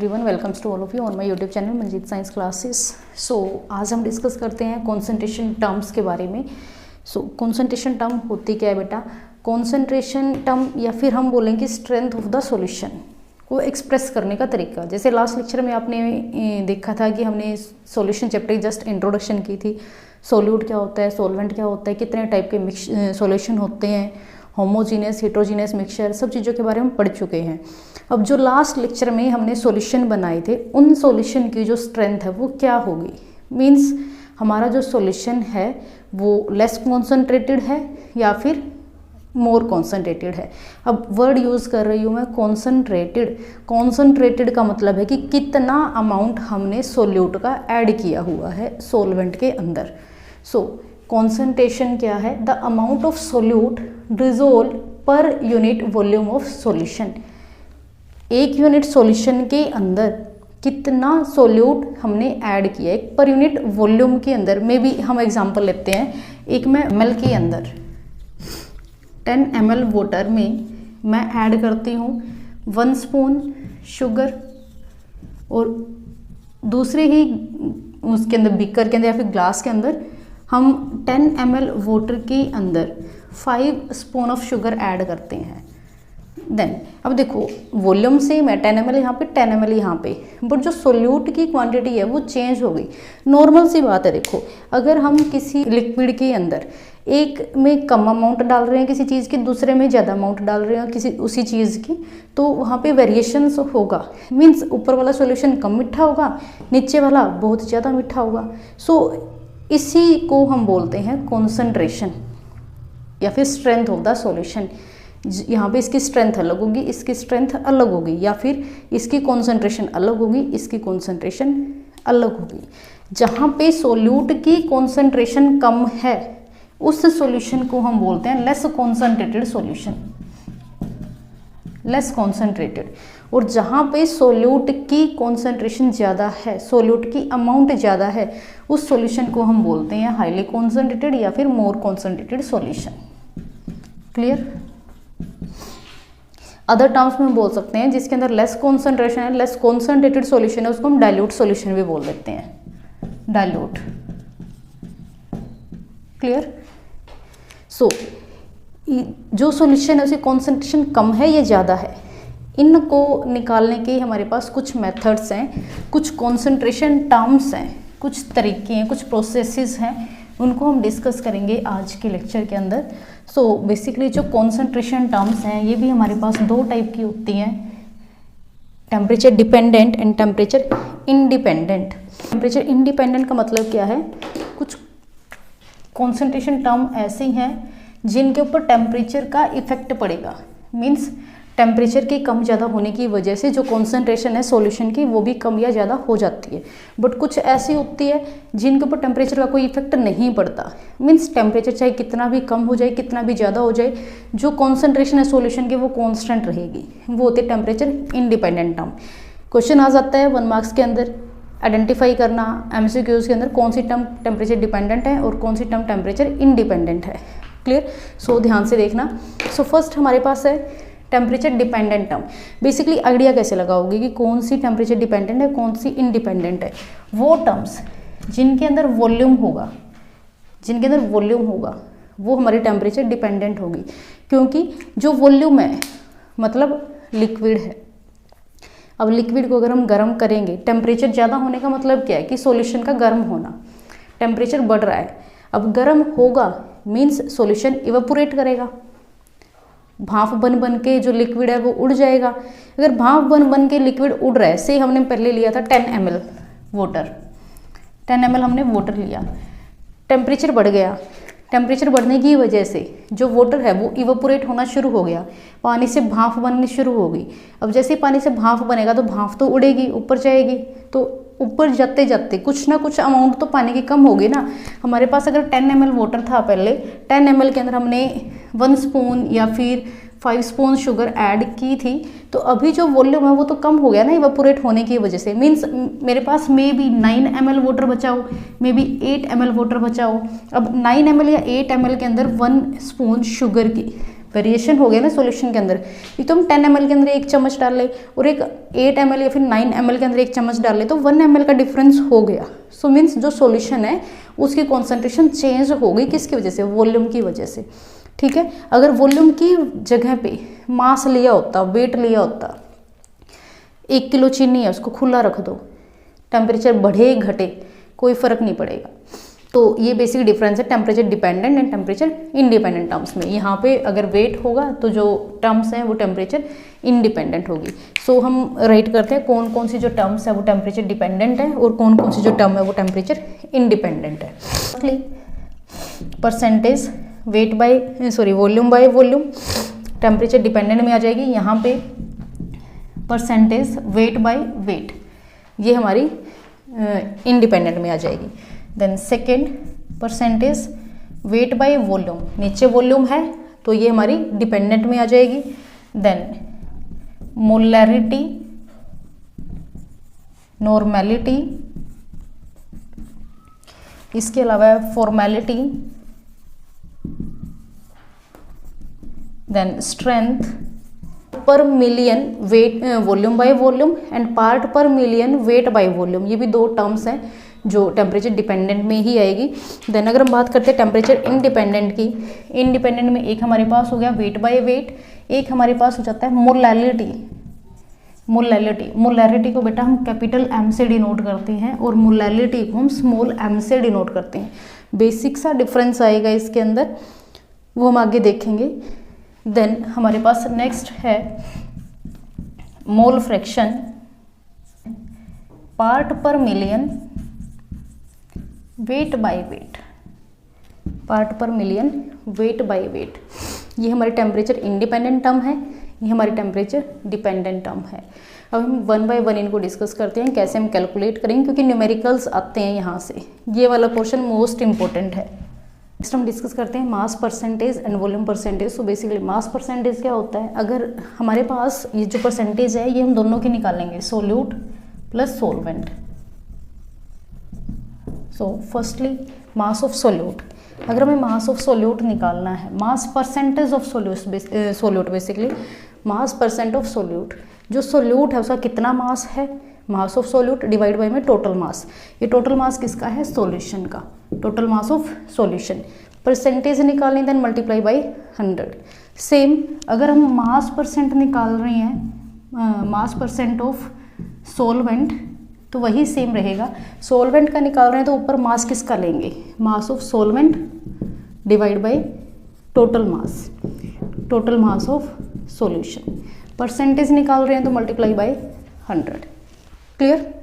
Everyone, welcomes to all of you on my YouTube channel Manjeet science classes. So आज हम discuss करते हैं concentration terms के बारे में। कॉन्सेंट्रेशन टर्म होती क्या है बेटा? कॉन्सेंट्रेशन टर्म या फिर हम बोलेंगे स्ट्रेंथ ऑफ द सॉल्यूशन को एक्सप्रेस करने का तरीका। जैसे लास्ट लेक्चर में आपने देखा था कि हमने सॉल्यूशन चैप्टर की जस्ट इंट्रोडक्शन की थी। सोल्यूट क्या होता है, सॉल्वेंट क्या होता है, कितने टाइप के सॉल्यूशन होते हैं, होमोजीनियस हेट्रोजीनियस मिक्सचर, सब चीज़ों के बारे में पढ़ चुके हैं। अब जो लास्ट लेक्चर में हमने सॉल्यूशन बनाए थे, उन सॉल्यूशन की जो स्ट्रेंथ है वो क्या होगी? मींस हमारा जो सॉल्यूशन है वो लेस कॉन्सेंट्रेटेड है या फिर मोर कॉन्सेंट्रेटेड है। अब वर्ड यूज़ कर रही हूँ मैं कॉन्सेंट्रेटेड। कॉन्सेंट्रेटेड का मतलब है कि कितना अमाउंट हमने सोल्यूट का ऐड किया हुआ है सॉल्वेंट के अंदर। कॉन्सेंट्रेशन क्या है? The amount of solute dissolve per unit volume of solution. एक यूनिट सॉल्यूशन के अंदर कितना सोल्यूट हमने ऐड किया है पर यूनिट वॉल्यूम के अंदर। में भी हम एग्जांपल लेते हैं, एक मैं ml के अंदर 10 ml वाटर में मैं ऐड करती हूँ 1 स्पून शुगर, और दूसरे ही उसके अंदर बीकर के अंदर या फिर ग्लास के अंदर हम 10 ml वाटर के अंदर 5 स्पून ऑफ शुगर ऐड करते हैं। देन अब देखो वॉल्यूम सेम है, 10 ml यहाँ पे 10 ml यहाँ पे, बट जो सोल्यूट की क्वांटिटी है वो चेंज हो गई। नॉर्मल सी बात है। देखो अगर हम किसी लिक्विड के अंदर एक में कम अमाउंट डाल रहे हैं किसी चीज़ की, दूसरे में ज़्यादा अमाउंट डाल रहे हैं किसी उसी चीज़ की, तो वहाँ पे वेरिएशंस होगा। मीन्स ऊपर वाला सॉल्यूशन कम मीठा होगा, नीचे वाला बहुत ज़्यादा मीठा होगा। इसी को हम बोलते हैं कॉन्सेंट्रेशन या फिर स्ट्रेंथ ऑफ द सॉल्यूशन। यहाँ पे इसकी स्ट्रेंथ अलग होगी, इसकी स्ट्रेंथ अलग होगी, या फिर इसकी कॉन्सेंट्रेशन अलग होगी, इसकी कॉन्सेंट्रेशन अलग होगी। जहाँ पे सोल्यूट की कॉन्सेंट्रेशन कम है उस सॉल्यूशन को हम बोलते हैं less concentrated solution, less concentrated. और जहाँ पे सोल्यूट की कॉन्सेंट्रेशन ज़्यादा है, सोल्यूट की अमाउंट ज़्यादा है, उस सॉल्यूशन को हम बोलते हैं हाईली कॉन्सेंट्रेटेड या फिर more concentrated solution. Clear? Other terms में हम बोल सकते हैं जिसके अंदर लेस कॉन्सेंट्रेशन है, लेस कॉन्सेंट्रेटेड सॉल्यूशन है, उसको हम डाइल्यूट सॉल्यूशन भी बोल देते हैं, डाइल्यूट। क्लियर? जो सॉल्यूशन है उसकी कॉन्सेंट्रेशन कम है या ज़्यादा है, इनको निकालने के हमारे पास कुछ मेथड्स हैं, कुछ कॉन्सेंट्रेशन टर्म्स हैं, कुछ तरीके हैं, कुछ प्रोसेसेस हैं, उनको हम डिस्कस करेंगे आज के लेक्चर के अंदर। बेसिकली जो कॉन्सेंट्रेशन टर्म्स हैं ये भी हमारे पास दो टाइप की होती हैं, temperature dependent and temperature independent. Temperature independent का मतलब क्या है? कुछ कॉन्सेंट्रेशन टर्म ऐसी हैं जिनके ऊपर टेम्परेचर का इफेक्ट पड़ेगा। मीन्स टेम्परेचर के कम ज़्यादा होने की वजह से जो कॉन्सेंट्रेशन है सॉल्यूशन की वो भी कम या ज़्यादा हो जाती है। बट कुछ ऐसी होती है जिनके ऊपर टेम्परेचर का कोई इफेक्ट नहीं पड़ता। मीन्स टेम्परेचर चाहे कितना भी कम हो जाए, कितना भी ज़्यादा हो जाए, जो कॉन्सेंट्रेशन है सॉल्यूशन की वो कॉन्स्टेंट रहेगी। वो होती है टेम्परेचर इंडिपेंडेंट टर्म। क्वेश्चन आ जाता है 1 मार्क्स के अंदर, आइडेंटिफाई करना MCQs के अंदर कौन सी टर्म टेम्परेचर डिपेंडेंट है और कौन सी टर्म टेम्परेचर इंडिपेंडेंट है। क्लियर? ध्यान से देखना। फर्स्ट हमारे पास है temperature dependent term. Basically idea कैसे लगाओगे कि कौन सी टेम्परेचर डिपेंडेंट है, कौन सी इंडिपेंडेंट है? वो टर्म्स जिनके अंदर वॉल्यूम होगा, जिनके अंदर वॉल्यूम होगा वो हमारी टेम्परेचर डिपेंडेंट होगी, क्योंकि जो वॉल्यूम है मतलब लिक्विड है। अब लिक्विड को अगर हम गर्म करेंगे, टेम्परेचर ज़्यादा होने का मतलब क्या है कि सॉल्यूशन का गर्म होना। टेम्परेचर बढ़ रहा है, अब गर्म होगा मीन्स सॉल्यूशन इवेपोरेट करेगा, भाप बन बन के जो लिक्विड है वो उड़ जाएगा। अगर भाप बन बन के लिक्विड उड़ रहा है, से हमने पहले लिया था 10 ml वाटर, 10 ml हमने वाटर लिया, टेम्परेचर बढ़ गया, टेम्परेचर बढ़ने की वजह से जो वाटर है वो इवेपोरेट होना शुरू हो गया, पानी से भाप बननी शुरू हो गई। अब जैसे पानी से भाप बनेगा तो भाप तो उड़ेगी, ऊपर जाएगी, तो ऊपर जाते जाते कुछ ना कुछ अमाउंट तो पानी की कम होगी ना। हमारे पास अगर 10 ml वाटर था पहले, 10 ml के अंदर हमने 1 स्पून या फिर 5 स्पून शुगर ऐड की थी, तो अभी जो वॉल्यूम है वो तो कम हो गया ना इवेपोरेट होने की वजह से। मीन्स मेरे पास मे बी 9 ml वाटर बचाओ, मे बी 8 ml वाटर बचाओ। अब 9 ml या 8 ml के अंदर 1 स्पून शुगर की वेरिएशन हो गया ना सॉल्यूशन के अंदर। एक तो हम 10 ml के अंदर 1 चम्मच डाल ले और एक 8 ml या फिर 9 ml के अंदर 1 चम्मच डाल ले तो 1 ml का डिफरेंस हो गया। सो मीन्स जो सॉल्यूशन है उसकी कॉन्सेंट्रेशन चेंज हो गई, किसकी वजह से, वॉल्यूम की वजह से। ठीक है, अगर वॉल्यूम की जगह पे मास लिया होता, वेट लिया होता, 1 किलो चीनी है उसको खुला रख दो, टेम्परेचर बढ़े घटे कोई फर्क नहीं पड़ेगा। तो ये बेसिक डिफरेंस है temperature dependent and temperature independent terms में। यहाँ पे अगर वेट होगा तो जो टर्म्स हैं वो टेम्परेचर इंडिपेंडेंट होगी। सो हम राइट करते हैं कौन कौन सी जो टर्म्स है वो टेम्परेचर डिपेंडेंट है और कौन कौन सी जो टर्म है वो टेम्परेचर इंडिपेंडेंट है। Percentage weight by volume by volume temperature dependent में आ जाएगी। यहाँ पे परसेंटेज वेट बाय वेट ये हमारी इंडिपेंडेंट में आ जाएगी। Then second percentage weight by volume, नीचे वॉल्यूम है तो ये हमारी डिपेंडेंट में आ जाएगी। देन मोलैरिटी नॉर्मेलिटी, इसके अलावा formality, then strength per million weight volume by volume and part per million weight by volume, ये भी दो टर्म्स हैं जो टेम्परेचर डिपेंडेंट में ही आएगी। देन अगर हम बात करते हैं टेम्परेचर इंडिपेंडेंट की, इंडिपेंडेंट में एक हमारे पास हो गया वेट बाय वेट, एक हमारे पास हो जाता है मोलैलिटी। मोलैलिटी को बेटा हम कैपिटल एम से डिनोट करते हैं और मोलैलिटी को हम स्मॉल एम से डिनोट करते हैं। बेसिक सा डिफरेंस आएगा इसके अंदर, वो हम आगे देखेंगे। देन हमारे पास नेक्स्ट है mole fraction, part per million weight by wait, part per million weight by wait, ये हमारी टेम्परेचर इंडिपेंडेंट टर्म है, ये हमारी टेम्परेचर डिपेंडेंट टर्म है। अब हम 1 बाय 1 इनको डिस्कस करते हैं कैसे हम कैलकुलेट करेंगे, क्योंकि न्यूमेरिकल्स आते हैं यहाँ से, ये वाला पोर्शन मोस्ट इंपॉर्टेंट है। नेक्स्ट हम डिस्कस करते हैं mass percentage and volume percentage. So basically mass percentage क्या होता है, अगर हमारे पास ये जो परसेंटेज है ये हम दोनों की निकालेंगे, solute plus solvent. So firstly mass of solute, अगर हमें मास ऑफ सोल्यूट निकालना है, mass percentage of solute basically mass percent of solute, जो सोल्यूट है उसका कितना मास है, मास ऑफ सोल्यूट डिवाइड बाई में टोटल मास। ये टोटल मास किसका है, सॉल्यूशन का, total mass of solution. Percentage निकालनी देन मल्टीप्लाई बाई 100। सेम अगर हम मास परसेंट निकाल रहे हैं, मास परसेंट ऑफ सोलवेंट, तो वही सेम रहेगा। सोलवेंट का निकाल रहे हैं तो ऊपर मास किसका लेंगे, mass of solvent divide by total mass of solution. Percentage निकाल रहे हैं तो multiply by 100। Clear,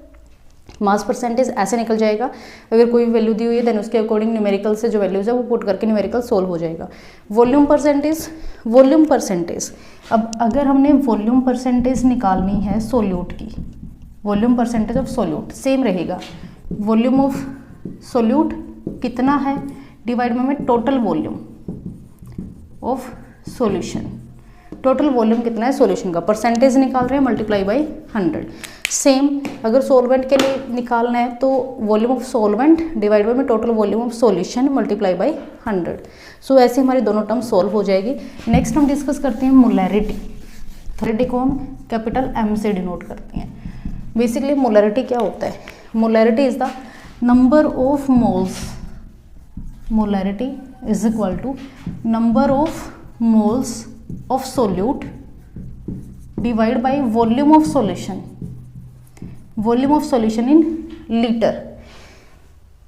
mass percentage ऐसे निकल जाएगा। अगर कोई वैल्यू दी हुई है देन उसके अकॉर्डिंग न्यूमेरिकल से जो वैल्यूज है वो पुट करके न्यूमेरिकल सोल्व हो जाएगा। वॉल्यूम परसेंटेज, अब अगर हमने वॉल्यूम परसेंटेज निकालनी है सोल्यूट की, volume percentage of solute same रहेगा, वॉल्यूम ऑफ सोल्यूट कितना है डिवाइड में total volume of solution, total volume कितना है सॉल्यूशन का, परसेंटेज निकाल रहे हैं मल्टीप्लाई बाई 100। सेम अगर सोलवेंट के लिए निकालना है तो volume of solvent divide by में total volume of solution multiply by 100। So ऐसे हमारी दोनों टर्म सॉल्व हो जाएगी। नेक्स्ट हम डिस्कस करते हैं मोलैरिटी। मोलैरिटी को हम कैपिटल एम से डिनोट करते हैं। बेसिकली मोलैरिटी क्या होता है, molarity is the number of moles, molarity is equal to number of moles of solute divide by volume of solution, volume of solution in litre.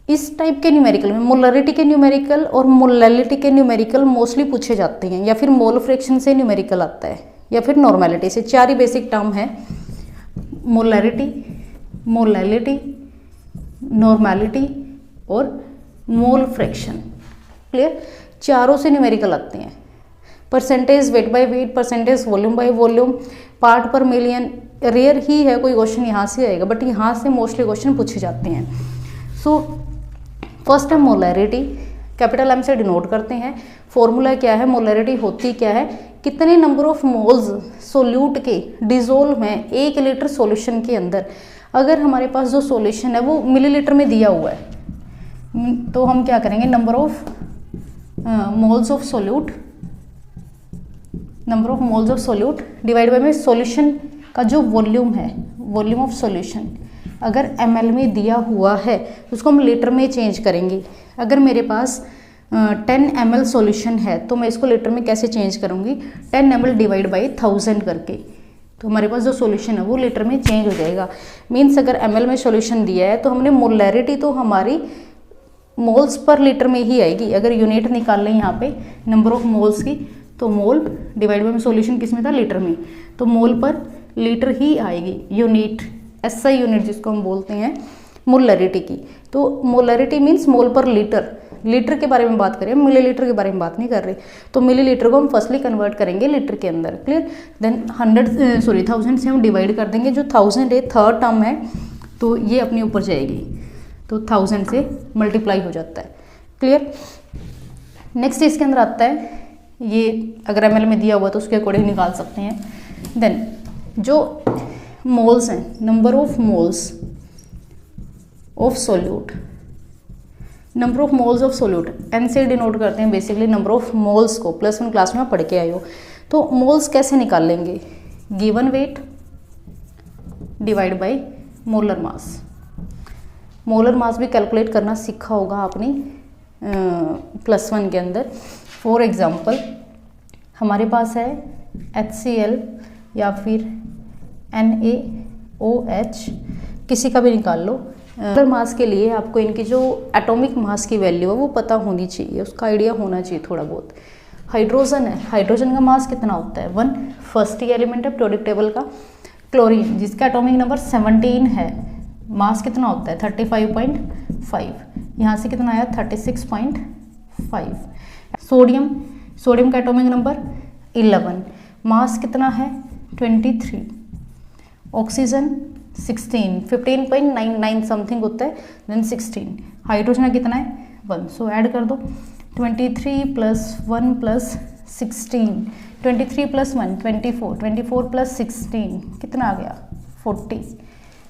इस type के numerical में molarity के numerical और molality के numerical most पूछे जाते हैं, या फिर मोल फ्रैक्शन से न्यूमेरिकल आता है, या फिर नॉर्मेलिटी से। चार ही बेसिक टर्म है, मोलैरिटी, मोलैलिटी, नॉर्मेलिटी और मोल फ्रैक्शन। क्लियर, चारों से न्यूमेरिकल आते हैं। Percentage weight by wait, percentage volume by volume, part per million, rare ही है कोई क्वेश्चन यहाँ से आएगा, बट यहाँ से मोस्टली क्वेश्चन पूछे जाते हैं। सो फर्स्ट है मोलैरिटी, कैपिटल एम से डिनोट करते हैं। फॉर्मूला क्या है, मोलैरिटी होती क्या है, कितने नंबर ऑफ मोल्स सोल्यूट के डिजोल्व हैं 1 लीटर सॉल्यूशन के अंदर। अगर हमारे पास जो सॉल्यूशन है वो मिलीलीटर में दिया हुआ है तो हम क्या करेंगे, number of moles of solute number of moles of solute divide by में सॉल्यूशन का जो वॉल्यूम है, वॉल्यूम ऑफ सॉल्यूशन अगर ml में दिया हुआ है उसको हम लीटर में चेंज करेंगे। अगर मेरे पास 10 ml सॉल्यूशन है तो मैं इसको लीटर में कैसे चेंज करूँगी, 10 ml डिवाइड बाई 1000 करके, तो हमारे पास जो सॉल्यूशन है वो लीटर में चेंज हो जाएगा। मीन्स अगर ml में सॉल्यूशन दिया है तो हमने मोलैरिटी तो हमारी मोल्स पर लीटर में ही आएगी। अगर यूनिट निकाल लें यहाँ पे नंबर ऑफ मोल्स की, तो मोल डिवाइड बाई सॉल्यूशन किस में था, लीटर में, तो मोल पर लीटर ही आएगी। यूनिट, एसआई यूनिट जिसको हम बोलते हैं मोलैरिटी की, तो मोलैरिटी मीन्स मोल पर लीटर, लीटर के बारे में बात करें, मिलीलीटर के बारे में बात नहीं कर रहे। तो मिलीलीटर को हम फर्स्टली कन्वर्ट करेंगे लीटर के अंदर, क्लियर। देन 1000 से हम डिवाइड कर देंगे, जो 1000 है थर्ड टर्म है तो ये अपने ऊपर जाएगी, तो 1000 से मल्टीप्लाई हो जाता है, क्लियर। नेक्स्ट इसके अंदर आता है, ये अगर ml में दिया हुआ तो उसके अकॉर्डिंग निकाल सकते हैं। देन जो मोल्स हैं, number of moles of solute, number of moles of solute N से डिनोट करते हैं बेसिकली नंबर ऑफ मोल्स को, +1 क्लास में आप पढ़ के आए हो। तो मोल्स कैसे निकाल लेंगे, given weight divide by molar mass. Molar mass भी कैलकुलेट करना सीखा होगा आपने +1 के अंदर। फॉर एग्जांपल हमारे पास है HCl या फिर NaOH, किसी का भी निकाल लो। मोलर मास के लिए आपको इनकी जो एटॉमिक मास की वैल्यू है वो पता होनी चाहिए, उसका आइडिया होना चाहिए थोड़ा बहुत। हाइड्रोजन है, हाइड्रोजन का मास कितना होता है 1, फर्स्ट ही एलिमेंट है पीरियोडिक टेबल का। क्लोरीन जिसका एटॉमिक नंबर 17 है, मास कितना होता है 35.5, यहाँ से कितना आया 36.5। सोडियम, सोडियम का एटॉमिक नंबर 11, मास कितना है 23। ऑक्सीजन 16, 15.99 समथिंग होता है, देन 16। हाइड्रोजन कितना है 1, सो ऐड कर दो 23 + 1 + 16, 23 + 1 24, 24 + 16 कितना आ गया 40।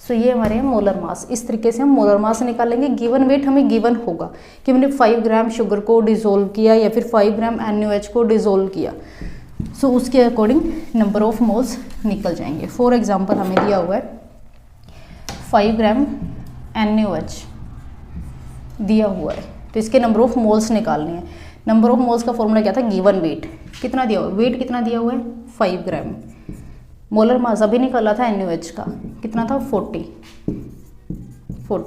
सो ये हमारे मोलर मास। इस तरीके से हम मोलर मास निकालेंगे। गिवन वेट हमें गिवन होगा कि हमने 5 ग्राम शुगर को डिसोल्व किया या फिर 5 ग्राम NaOH को डिसोल्व किया, सो उसके अकॉर्डिंग नंबर ऑफ मोल्स निकल जाएंगे। फॉर एग्जांपल हमें दिया हुआ है 5 ग्राम NaOH दिया हुआ है, तो इसके नंबर ऑफ मोल्स निकालने हैं। नंबर ऑफ मोल्स का फॉर्मूला क्या था, गिवन वेट कितना दिया हुआ है, वेट कितना दिया हुआ है 5 ग्राम। मोलर मास अभी निकाला था NaOH का, कितना था 40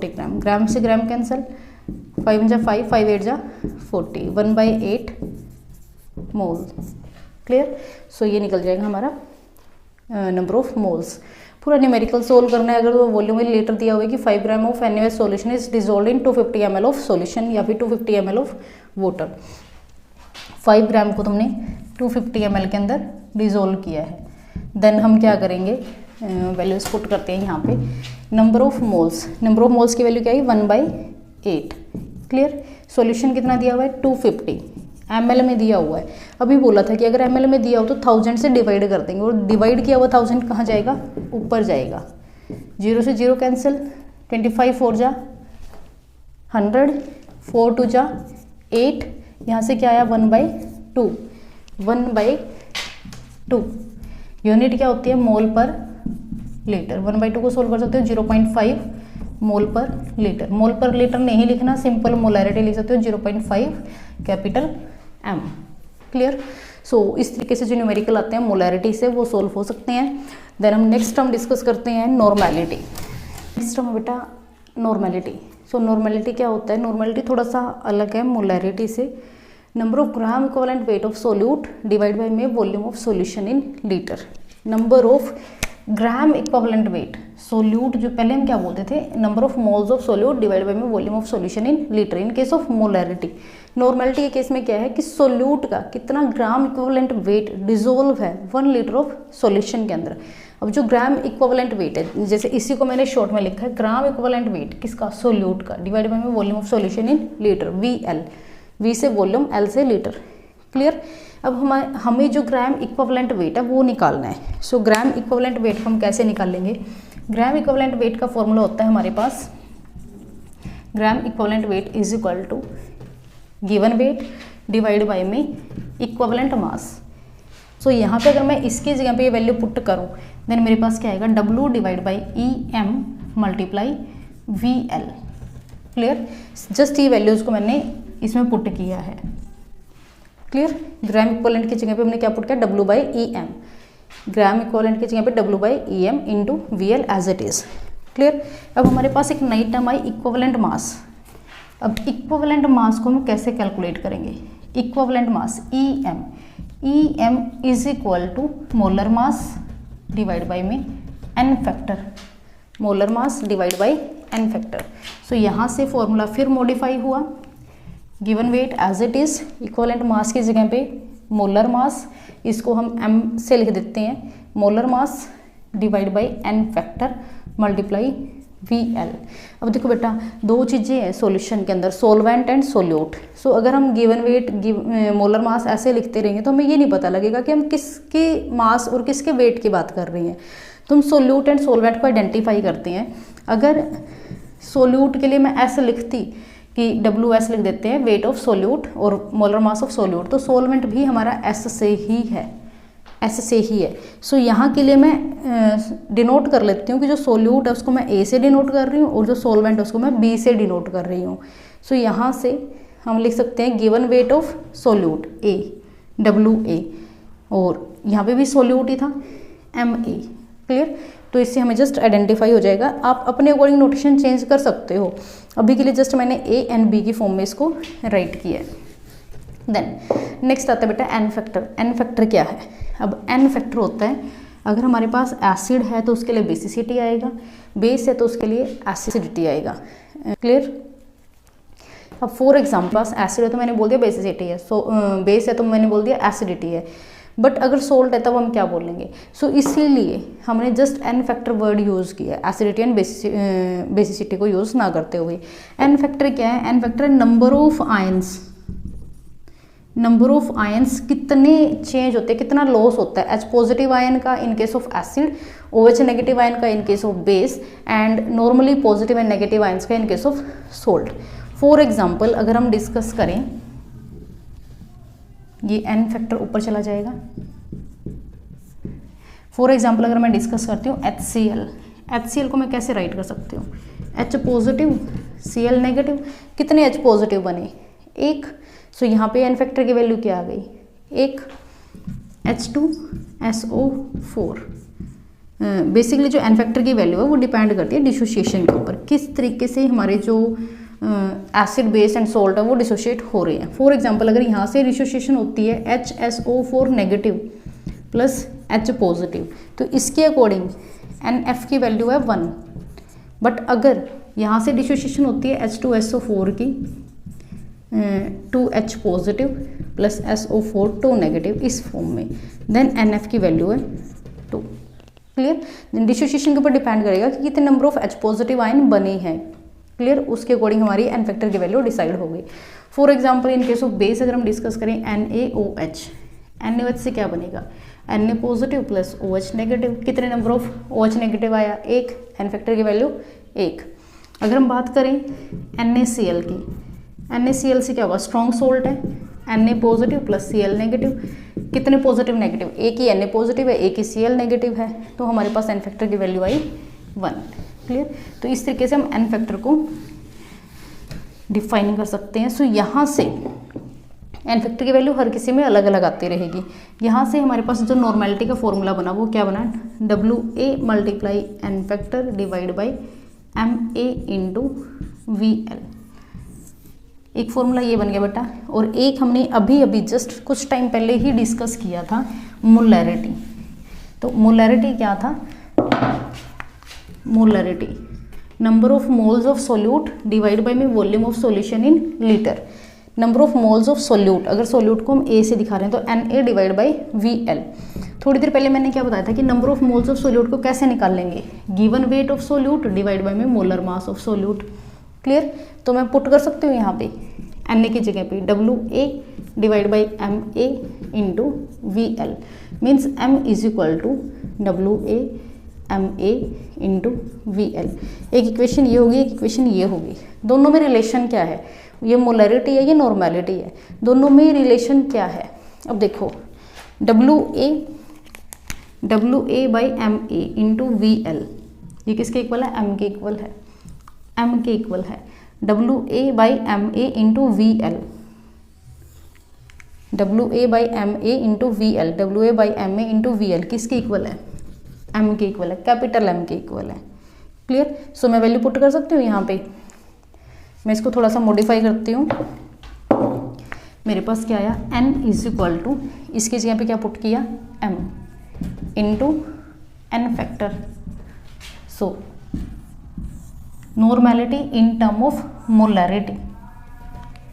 ग्राम। ग्राम से ग्राम कैंसिल, 5 × 5, 5 × 8 = 40, 1/8 मोल, क्लियर। सो ये निकल जाएगा हमारा नंबर ऑफ मोल्स। पूरा न्यूमेरिकल सोल्व करना है। अगर तो वॉल्यूम में लीटर दिया हुआ है कि 5 gram of NaOH solution is dissolved in 250 ml of solution या फिर 250 ml ऑफ वाटर। 5 ग्राम को तुमने 250 ml के अंदर डिसॉल्व किया है। देन हम क्या करेंगे, वैल्यूज पुट करते हैं यहाँ पे। Number of moles, number of moles की वैल्यू क्या है 1/8, क्लियर। सॉल्यूशन कितना दिया हुआ है 250 ml में दिया हुआ है। अभी बोला था कि अगर ml में दिया हो तो 1000 से डिवाइड कर देंगे, और डिवाइड किया हुआ 1000 कहाँ जाएगा, ऊपर जाएगा। 0 से 0 कैंसिल, 25 4 × 100, 4 2 × 8, यहाँ से क्या आया 1/2, 1/2। यूनिट क्या होती है, मोल पर लीटर। 1/2 को सोल्व कर सकते हो 0.5 मोल पर लीटर। मोल पर लीटर नहीं लिखना, सिंपल मोलैरिटी लिख सकते हो 0.5 कैपिटल M, क्लियर। सो इस तरीके से जो न्यूमेरिकल आते हैं मोलैरिटी से वो सोल्व हो सकते हैं। देन हम नेक्स्ट हम डिस्कस करते हैं नॉर्मेलिटी। नेक्स्ट हम बेटा नॉर्मेलिटी। सो नॉर्मेलिटी क्या होता है, नॉर्मेलिटी थोड़ा सा अलग है मोलैरिटी से। Number of gram equivalent weight of solute divide by में volume of solution in litre. Number of gram equivalent weight solute, जो पहले हम क्या बोलते थे, number of moles of solute divide by में volume of solution in litre in case of molarity. Normality के case में क्या है कि सोल्यूट का कितना ग्राम इक्विवेलेंट वेट डिसोल्व है 1 लीटर ऑफ सॉल्यूशन के अंदर। अब जो ग्राम इक्विवेलेंट वेट है, जैसे इसी को मैंने शॉर्ट में लिखा है, ग्राम इक्विवेलेंट वेट किसका, सोल्यूट का, डिवाइड बाय में volume of solution in litre, VL, V से वॉल्यूम, L से लीटर, क्लियर। अब हमें जो ग्राम इक्विवेलेंट वेट है वो निकालना है। सो ग्राम इक्विवेलेंट वेट को हम कैसे निकालेंगे, ग्राम इक्विवेलेंट वेट का फॉर्मूला होता है हमारे पास, gram equivalent weight is equal to given weight divide by में इक्विवेलेंट मास। सो यहाँ पे अगर मैं इसकी जगह पे ये वैल्यू पुट करूँ देन मेरे पास क्या आएगा, W divide by EM multiply VL। Clear, just ये वैल्यूज़ को मैंने इसमें पुट किया है। क्लियर, ग्राम इक्विवेलेंट की जगह पे हमने क्या पुट किया, W by EM, gram equivalent की जगह पे W by EM into VL as it is. Clear, अब हमारे पास एक नई टर्म आई इक्विवेलेंट मास। अब इक्विवेलेंट मास को हम कैसे कैलकुलेट करेंगे, equivalent mass EM is equal to molar mass divide by में n factor, molar mass divide by n factor. So यहाँ से फॉर्मूला फिर मॉडिफाई हुआ, given weight as it is, equivalent mass की जगह पे मोलर मास, इसको हम m से लिख देते हैं, molar mass divide by n factor multiply VL। अब देखो बेटा, दो चीज़ें हैं सॉल्यूशन के अंदर, सोलवेंट एंड सोल्यूट। सो अगर हम गिवन वेट मोलर मास ऐसे लिखते रहेंगे तो हमें ये नहीं पता लगेगा कि हम किसके मास और किसके वेट की बात कर रहे हैं। तो हम सोल्यूट एंड सोलवेंट को आइडेंटिफाई करते हैं। अगर सोल्यूट के लिए मैं ऐसे लिखती कि WS लिख देते हैं, वेट ऑफ सोल्यूट और मोलर मास ऑफ सोल्यूट, तो सोलवेंट भी हमारा S से ही है, S से ही है। सो यहाँ के लिए मैं डिनोट कर लेती हूँ कि जो सोल्यूट है उसको मैं A से डिनोट कर रही हूँ और जो सोलवेंट है उसको मैं B से डिनोट कर रही हूँ। सो यहाँ से हम लिख सकते हैं given weight of solute A, WA, और यहाँ पे भी सोल्यूट ही था MA। क्लियर, तो इससे हमें जस्ट आइडेंटिफाई हो जाएगा। आप अपने अकॉर्डिंग नोटेशन चेंज कर सकते हो, अभी के लिए जस्ट मैंने A एंड B की फॉर्म में इसको राइट किया है। देन नेक्स्ट आता है बेटा n फैक्टर। n फैक्टर क्या है, अब n फैक्टर होता है अगर हमारे पास एसिड है तो उसके लिए बेसिसिटी आएगा, बेस है तो उसके लिए एसिडिटी आएगा। क्लियर, अब फॉर एग्जाम्पल पास एसिड है तो मैंने बोल दिया बेसिसिटी है, सो बेस है तो मैंने बोल दिया एसिडिटी है। बट अगर सोल्ट है तब हम क्या बोलेंगे, सो इसीलिए हमने just n factor word use किया, एसिडिटी एंड बेसिसिटी को यूज़ ना करते हुए। n फैक्टर क्या है, n factor number of ions, number of ions कितने चेंज होते हैं, कितना लॉस होता है H पॉजिटिव आयन का in case of acid, OH negative ion का in case of base, and normally positive and negative ions का in case of salt. For example अगर हम डिस्कस करें, ये n फैक्टर ऊपर चला जाएगा। फॉर एग्जांपल अगर मैं डिस्कस करती हूँ HCl को मैं कैसे राइट कर सकती हूँ, H पॉजिटिव Cl नेगेटिव, कितने H पॉजिटिव बने, एक। सो यहाँ पे n फैक्टर की वैल्यू क्या आ गई, एक H2SO4। बेसिकली जो n फैक्टर की वैल्यू है वो डिपेंड करती है डिसोसिएशन के ऊपर, किस तरीके से हमारे जो एसिड बेस एंड सोल्ट है वो डिसोशिएट हो रहे हैं। फॉर एग्जांपल अगर यहाँ से डिसोसिएशन होती है HSO4 negative plus H positive, तो इसके अकॉर्डिंग NF की वैल्यू है 1। बट अगर यहाँ से डिसोसिएशन होती है H2SO4 की 2H positive plus SO4 2 negative इस फॉर्म में, देन NF की वैल्यू है 2। क्लियर, डिसोसिएशन के ऊपर डिपेंड करेगा कि कितने number of H positive ion बने हैं। क्लियर, उसके अकॉर्डिंग हमारी n फैक्टर की वैल्यू डिसाइड हो गई। For example in case of base अगर हम डिस्कस करें NaOH, NaOH से क्या बनेगा, Na positive plus OH negative, कितने नंबर ऑफ OH नेगेटिव आया, एक, n फैक्टर की वैल्यू 1। अगर हम बात करें NaCl की, NaCl से क्या हुआ, स्ट्रॉन्ग सोल्ट है, Na positive plus Cl negative, कितने पॉजिटिव नेगेटिव, एक ही Na पॉजिटिव है, एक ही Cl नेगेटिव है, तो हमारे पास n फैक्टर की वैल्यू आई 1। क्लियर, तो इस तरीके से हम n फैक्टर को डिफाइन कर सकते हैं। सो यहाँ से n फैक्टर की वैल्यू हर किसी में अलग अलग आती रहेगी। यहाँ से हमारे पास जो नॉर्मेलिटी का फॉर्मूला बना वो क्या बना, WA multiply n factor divide by MA into VL। एक फॉर्मूला ये बन गया बेटा, और एक हमने अभी अभी जस्ट कुछ टाइम पहले ही डिस्कस किया था, मोलैरिटी। तो मोलैरिटी क्या था, molarity number of moles of solute divide by में volume of solution in litre. Number of moles of solute, अगर सोल्यूट को हम A से दिखा रहे हैं तो Na डिवाइड बाई VL। थोड़ी देर पहले मैंने क्या बताया था कि number of moles of solute को कैसे निकाल लेंगे, given weight of solute divide by में molar mass of solute. Clear, तो मैं पुट कर सकती हूँ यहाँ पे Na की जगह पे WA divide by MA into VL, means M is equal to WA MA into VL। एक इक्वेशन ये होगी, एक इक्वेशन ये होगी। दोनों में रिलेशन क्या है, ये मोलैरिटी है, ये नॉर्मेलिटी है, दोनों में रिलेशन क्या है। अब देखो WA by MA into VL, ये किसके इक्वल है? M के इक्वल है, M के इक्वल है। WA by MA into VL, WA by MA into VL, WA by MA into VL किसके इक्वल है? M के इक्वल है, कैपिटल M के इक्वल है। क्लियर? सो मैं वैल्यू पुट कर सकती हूँ यहाँ पे। मैं इसको थोड़ा सा मॉडिफाई करती हूँ। मेरे पास क्या आया? N इज इक्वल टू, इसकी जगह पे क्या पुट किया? M into N factor. So normality in term of molarity,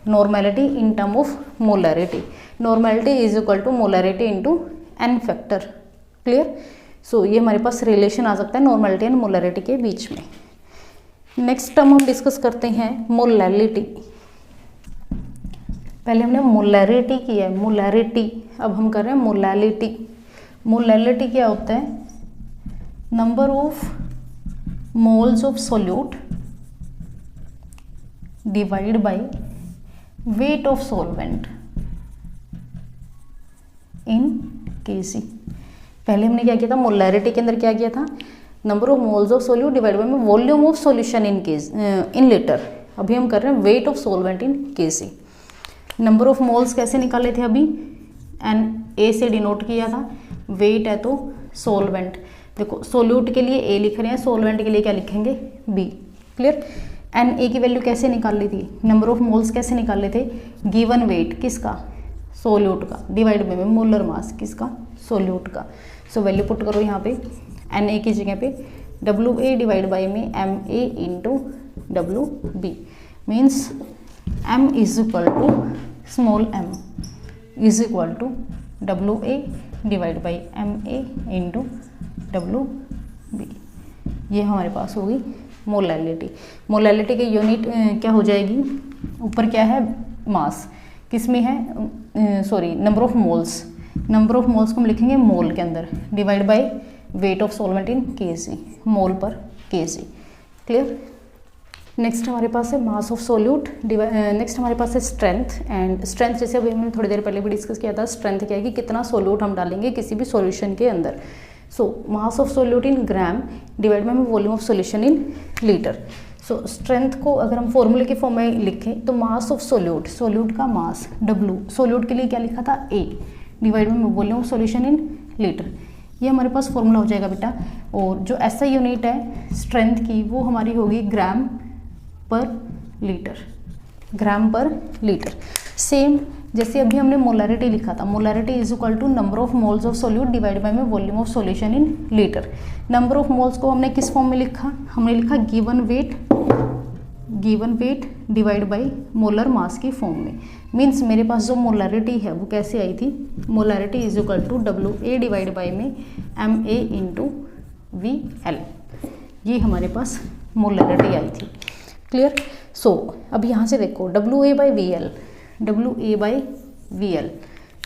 normality in term of molarity, normality is equal to molarity into N factor. Clear? So ये हमारे पास रिलेशन आ सकता है normality and molarity के बीच में। नेक्स्ट टर्म हम discuss करते हैं molality. पहले हमने मोलैरिटी किया है, मोलैरिटी, अब हम कर रहे हैं मोलैलिटी। मोलैलिटी क्या होता है? Number of moles of solute divide by weight of solvent in Kc। पहले हमने क्या किया था? मोलैरिटी के अंदर क्या किया था? Number of moles of solute divide by volume of solution in litre. अभी हम कर रहे हैं weight of solvent in Kc। Number of moles कैसे निकाले थे? अभी Na से डिनोट किया था, वेट है तो सॉल्वेंट। देखो सोल्यूट के लिए A लिख रहे हैं, सॉल्वेंट के लिए क्या लिखेंगे? B। क्लियर? Na की वैल्यू कैसे निकाल ली थी? नंबर ऑफ मोल्स कैसे निकाले थे? गिवन वेट किसका? सोल्यूट का, डिवाइड बाय मोलर मास किसका? सोल्यूट का। सो वैल्यू पुट करो यहाँ पे। Na की जगह पे WA डिवाइड बाई में MA into WB means M is equal to small m is equal to WA divide by MA into WB। ये हमारे पास होगी मोलैलिटी। मोलैलिटी की यूनिट क्या हो जाएगी? ऊपर क्या है? मास। किस में है? Sorry, number of moles. Number of moles को हम लिखेंगे मोल के अंदर, divide by weight of solvent in Kc, मोल पर Kc। क्लियर? नेक्स्ट हमारे पास है मास ऑफ सोल्यूट। नेक्स्ट हमारे पास है स्ट्रेंथ। एंड स्ट्रेंथ जैसे अभी हमने थोड़ी देर पहले भी डिस्कस किया था, स्ट्रेंथ क्या है कि कितना सोल्यूट हम डालेंगे किसी भी सॉल्यूशन के अंदर। So mass of solute in gram divide by volume of solution in litre. So strength को अगर हम फॉर्मूले के फॉर्म में लिखें तो मास ऑफ सोल्यूट, सोल्यूट का मास W, सोल्यूट के लिए क्या लिखा था? A divide by volume of solution in litre. ये हमारे पास फॉर्मूला हो जाएगा बेटा। और जो ऐसा यूनिट है स्ट्रेंथ की वो हमारी होगी ग्राम पर लीटर, ग्राम पर लीटर। सेम जैसे अभी हमने मोलैरिटी लिखा था, molarity is equal to number of moles of solute divide by में volume of solution in litre. Number of moles को हमने किस फॉर्म में लिखा? हमने लिखा given weight divide by molar mass की फॉर्म में। मीन्स मेरे पास जो मोलैरिटी है वो कैसे आई थी? Molarity is equal to WA divide by में MA इंटू VL। ये हमारे पास मोलैरिटी आई थी। क्लियर? सो अब यहाँ से देखो WA by VL, WA by VL,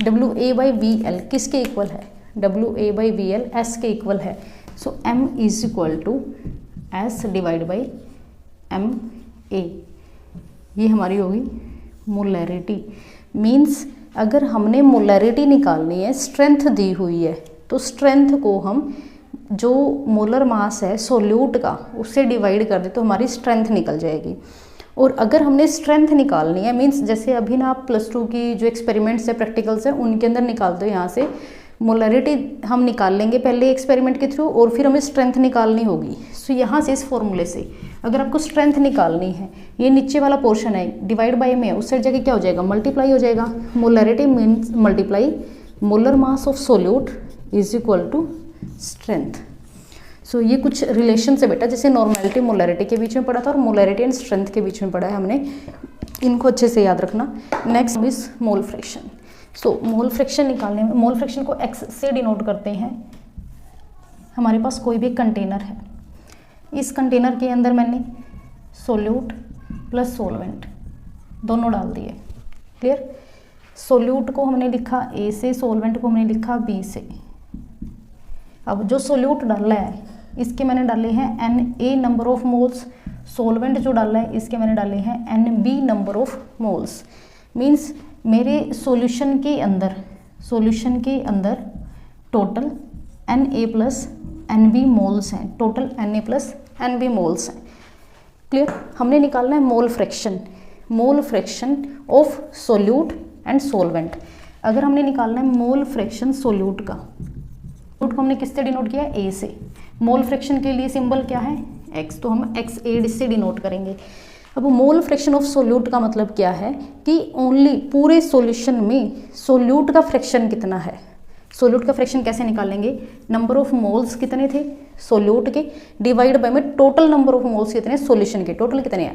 WA by VL किसके इक्वल है? WA बाई VL S के इक्वल है। So M is equal to S divide by MA। ये हमारी होगी मोलैरिटी। मीन्स अगर हमने मोलैरिटी निकालनी है, स्ट्रेंथ दी हुई है, तो स्ट्रेंथ को हम जो मोलर मास है सोल्यूट का उससे डिवाइड कर दे तो हमारी स्ट्रेंथ निकल जाएगी। और अगर हमने स्ट्रेंथ निकालनी है, मीन्स जैसे अभी ना आप +2 की जो एक्सपेरिमेंट्स है, प्रैक्टिकल्स है, उनके अंदर निकाल दो। यहाँ से मोलैरिटी हम निकाल लेंगे पहले एक्सपेरिमेंट के थ्रू और फिर हमें स्ट्रेंथ निकालनी होगी। सो यहाँ से इस फॉर्मूले से अगर आपको स्ट्रेंथ निकालनी है, ये नीचे वाला पोर्शन है डिवाइड बाय में, उस साइड जगह क्या हो जाएगा? मल्टीप्लाई हो जाएगा। Molarity means multiply molar mass of solute is equal to strength. So ये कुछ रिलेशन से बेटा, जैसे नॉर्मेलिटी मोलैरिटी के बीच में पढ़ा था और मोलैरिटी एंड स्ट्रेंथ के बीच में पढ़ा है हमने, इनको अच्छे से याद रखना। Next is mole fraction. So mole fraction निकालने में, मोल फ्रैक्शन को X से डिनोट करते हैं। हमारे पास कोई भी कंटेनर है, इस कंटेनर के अंदर मैंने सोल्यूट प्लस सोलवेंट दोनों डाल दिए। क्लियर? सोल्यूट को हमने लिखा A से, सोलवेंट को हमने लिखा B से। अब जो सोल्यूट डाला है इसके मैंने डाले हैं Na number of moles, solvent जो डाला है इसके मैंने डाले हैं Nb number of moles. Means मेरे सॉल्यूशन के अंदर सॉल्यूशन के अंदर टोटल Na+Nb मोल्स हैं, टोटल Na+Nb मोल्स हैं। क्लियर। हमने निकालना है mole fraction of solute and solvent. अगर हमने निकालना है मोल फ्रैक्शन सोल्यूट का हमने किससे डिनोट किया, ए से। मोल फ्रैक्शन के लिए सिंबल क्या है, एक्स, तो हम XA से डिनोट करेंगे। अब मोल फ्रैक्शन ऑफ सोल्यूट का मतलब क्या है कि ओनली पूरे सॉल्यूशन में सोल्यूट का फ्रैक्शन कितना है। सोल्यूट का फ्रैक्शन कैसे निकालेंगे, नंबर ऑफ मोल्स कितने थे सोल्यूट के डिवाइड बाय में टोटल नंबर ऑफ मोल्स कितने सॉल्यूशन के, टोटल कितने हैं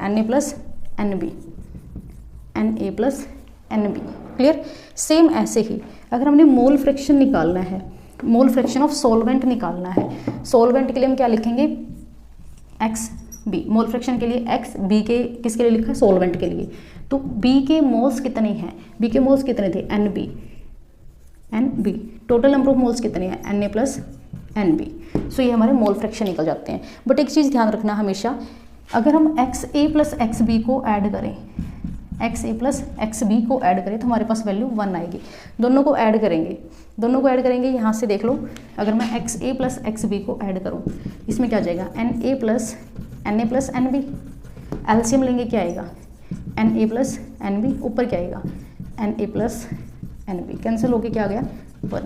Na+Nb। क्लियर। सेम ऐसे ही अगर हमने मोल फ्रैक्शन निकालना है, मोल फ्रैक्शन ऑफ सॉल्वेंट निकालना है, सॉल्वेंट के लिए हम क्या लिखेंगे, XB। मोल फ्रैक्शन के लिए X, B के किसके लिए लिखा है, सॉल्वेंट के लिए। तो B के मोल्स कितने हैं, B के मोल्स कितने थे NB, total number of moles कितने हैं Na+Nb। सो ये हमारे मोल फ्रैक्शन निकल जाते हैं। बट एक चीज़ ध्यान रखना हमेशा, अगर हम XA+XB को ऐड करें, XA+XB को ऐड करें तो हमारे पास वैल्यू 1 आएगी। दोनों को ऐड करेंगे यहाँ से देख लो, अगर मैं XA+XB को ऐड करूँ इसमें क्या आ जाएगा, Na+Nb। एलसीएम लेंगे क्या आएगा, Na+Nb, ऊपर क्या आएगा Na+Nb, कैंसिल होके क्या आ गया 1।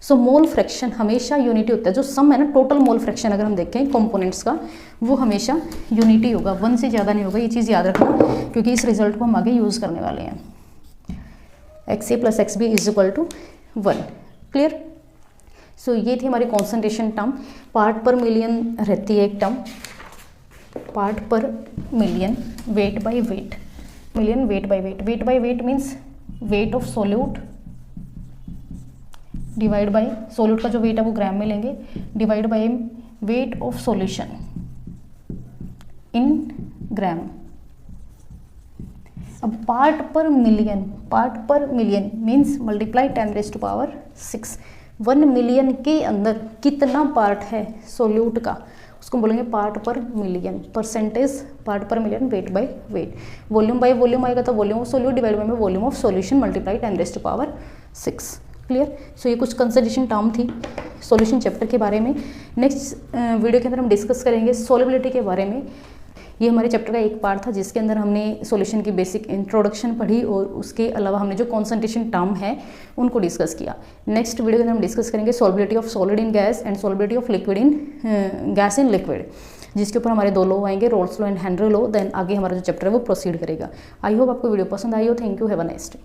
सो मोल फ्रैक्शन हमेशा यूनिटी होता है, जो सम है ना टोटल मोल फ्रैक्शन अगर हम देखें कंपोनेंट्स का, वो हमेशा यूनिटी होगा, 1 से ज़्यादा नहीं होगा। ये चीज़ याद रखना क्योंकि इस रिजल्ट को हम आगे यूज़ करने वाले हैं। XA+XB = 1। क्लियर। सो ये थी हमारी concentration term. Part per million रहती है एक term, part per million, weight by weight, million weight by weight means weight of solute divide by, solute का जो वेट है वो ग्राम में लेंगे, divide by weight of solution in gram. अब part per million means multiply 10⁻⁶। 1 million के अंदर कितना पार्ट है सोल्यूट का, उसको बोलेंगे part per million. Percentage part per million, weight by weight. Volume by volume आएगा तो volume of solute divide by volume of solution multiply 10⁻⁶। Clear. So ये कुछ कंसिडरेशन टर्म थी सॉल्यूशन चैप्टर के बारे में। नेक्स्ट वीडियो के अंदर हम डिस्कस करेंगे सॉल्युबिलिटी के बारे में। ये हमारे चैप्टर का एक पार्ट था जिसके अंदर हमने सॉल्यूशन की बेसिक इंट्रोडक्शन पढ़ी और उसके अलावा हमने जो कॉन्सेंट्रेशन टर्म है उनको डिस्कस किया। नेक्स्ट वीडियो के अंदर हम डिस्कस करेंगे solubility of solid in gas and solubility of liquid in gas in liquid, जिसके ऊपर हमारे 2 लॉ आएंगे, Raoult's law and Henry law. Then आगे हमारा जो चैप्टर है वो प्रोसीड करेगा। आई होप आपको वीडियो पसंद आई हो। Thank you, have a nice day.